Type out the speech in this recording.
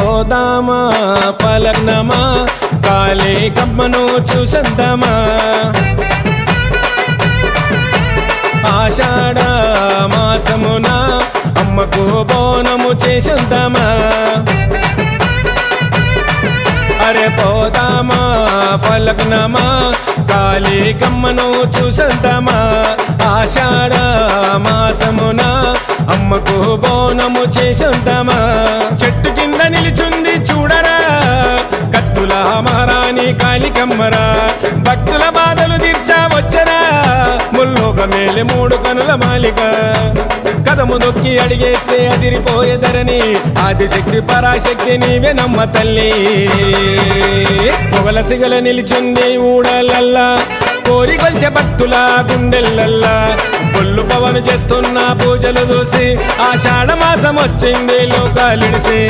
పోదామా పలగ్నమా కాళీ కమ్మను చూసందమా ఆషాఢ మాసమున అమ్మకు బోనము చేసందమా అరే పోదామా పలగ్నమా కాళీ కమ్మను చూసందమా ఆషాఢ మాసమున అమ్మకు బోనము చేసందమా చెట్టు కింద నిలిచుంది చూడరా కత్తుల మహారాణి కాళికమ్మరా భక్తుల బాధలు తీర్చా వచ్చరా ముల్లోక మేలే మూడు కనుల మాలిక కదము దొక్కి అడిగేస్తే అదిరిపోయేదరని ఆదిశక్తి పరాశక్తి నీవే నమ్మ తల్లి పొగల సిగల నిలిచుంది ఊడలల్లా కోరి కొల్చె భక్తుల గుండెల్లల్లా కొల్లు పవను చేస్తున్న పూజలు చూసి ఆషాఢ మాసం వచ్చింది లోకాలిడిసి